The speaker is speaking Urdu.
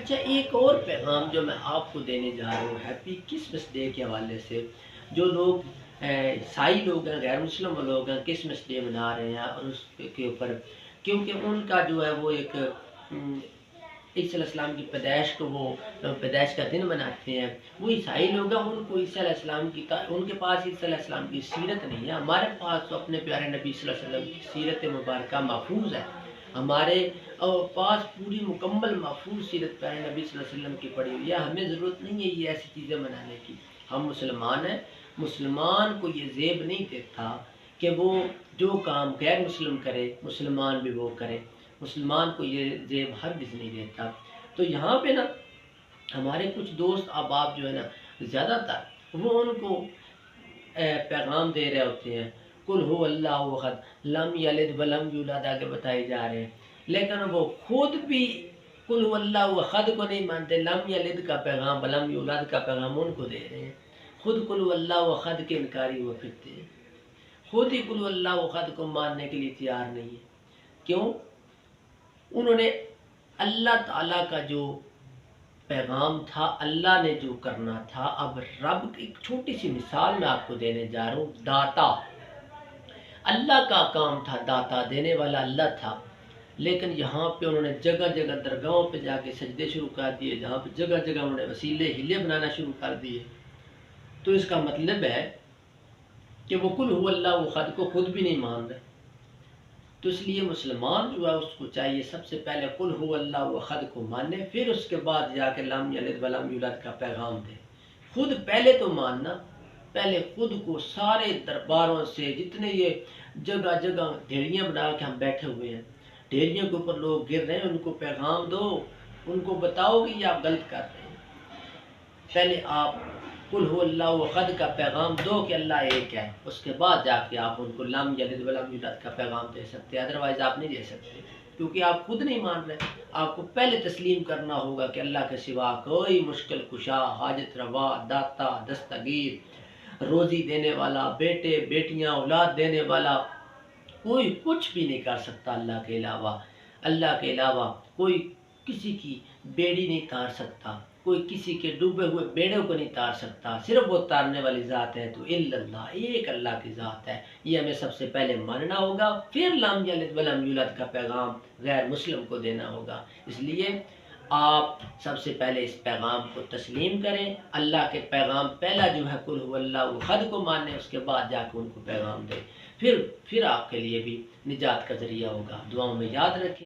اچھا، ایک اور پیغام جو میں آپ کو دینے جا رہا ہوں ہیپی کرسمس ڈے کے حوالے سے، جو لوگ عیسائی لوگ ہیں، غیر مسلم لوگ ہیں، کرسمس ڈے منا رہے ہیں اور اس کے اوپر کیونکہ ان کا جو ہے وہ ایک عیسی علیہ السلام کی پیدائش کو وہ پیدائش کا دن مناتے ہیں، وہ عیسائی لوگ ہیں، ان کو عیسی علیہ السلام کی ان کے پاس عیسی علیہ السلام کی سیرت نہیں ہے۔ ہمارے پاس تو اپنے پیارے نبی صلی اللہ علیہ وسلم کی سیرت مبارکہ محفوظ ہے، ہمارے پاس پوری مکمل محفوظ سیرت پیارے نبی صلی اللہ علیہ وسلم کی پڑی ہوئی ہے۔ ہمیں ضرورت نہیں ہے یہ ایسی چیزیں منانے کی، ہم مسلمان ہیں۔ مسلمان کو یہ زیب نہیں دیتا کہ وہ جو کام غیر مسلم کرے مسلمان بھی وہ کرے، مسلمان کو یہ زیب ہرگز نہیں دیتا۔ تو یہاں پہ نا ہمارے کچھ دوست احباب جو ہے نا زیادہ تر وہ ان کو پیغام دے رہے ہوتے ہیں، قل هو اللہ احد لم یلد ولم یولد آگے بتائے جا رہے ہیں، لیکن وہ خود بھی قل هو اللہ احد کو نہیں مانتے، لم یلد کا پیغام ولم یولد کا پیغام ان کو دے رہے ہیں، خود قل هو اللہ احد کے انکاری ہوا پھرتے ہیں، خود ہی قل هو اللہ احد کو ماننے کے لیے تیار نہیں ہے۔ کیوں؟ انہوں نے اللہ تعالیٰ کا جو پیغام تھا، اللہ نے جو کرنا تھا، اب رب ایک چھوٹی سی مثال میں آپ کو دینے جا رہا ہوں۔ داتا، اللہ کا کام تھا، داتا دینے والا اللہ تھا، لیکن یہاں پہ انہوں نے جگہ جگہ درگاہوں پہ جا کے سجدے شروع کر دیے، جہاں پہ جگہ جگہ انہوں نے وسیلے ہیلے بنانا شروع کر دیے۔ تو اس کا مطلب ہے کہ وہ قل هو اللہ احد کو خود بھی نہیں مان رہے۔ تو اس لیے مسلمان جو ہے اس کو چاہیے سب سے پہلے قل هو اللہ احد کو مانے، پھر اس کے بعد جا کے لم یلد ولم یولد کا پیغام دے۔ خود پہلے تو ماننا، پہلے خود کو سارے درباروں سے جتنے یہ جگہ جگہ ڈھیریاں بنا کے ہم بیٹھے ہوئے ہیں، ڈھیریوں کے اوپر لوگ گر رہے ہیں، ان کو پیغام دو، ان کو بتاؤ کہ یہ آپ غلط کر رہے ہیں۔ پہلے آپ قل هو اللہ احد کا پیغام دو کہ اللہ ایک ہے، اس کے بعد جا کے آپ ان کو لم یلد ولم یولد کا پیغام دے سکتے ہیں، ادروائز آپ نہیں دے سکتے، کیونکہ آپ خود نہیں مان رہے۔ آپ کو پہلے تسلیم کرنا ہوگا کہ اللہ کے سوا کوئی مشکل کشا، حاجت روا، داتا، دستگیر، روزی دینے والا، بیٹے بیٹیاں اولاد دینے والا کوئی کچھ بھی نہیں کر سکتا اللہ کے علاوہ۔ اللہ کے علاوہ کوئی کسی کی بیڑی نہیں تار سکتا، کوئی کسی کے ڈوبے ہوئے بیڑوں کو نہیں تار سکتا، صرف وہ تارنے والی ذات ہے۔ تو الا اللہ، ایک اللہ کی ذات ہے، یہ ہمیں سب سے پہلے ماننا ہوگا، پھر لم یلد ولم یولد کا پیغام غیر مسلم کو دینا ہوگا۔ اس لیے آپ سب سے پہلے اس پیغام کو تسلیم کریں، اللہ کے پیغام پہلا جو ہے قل هو اللہ احد کو مانیں، اس کے بعد جا کے ان کو پیغام دیں، پھر آپ کے لیے بھی نجات کا ذریعہ ہوگا۔ دعاؤں میں یاد رکھیں۔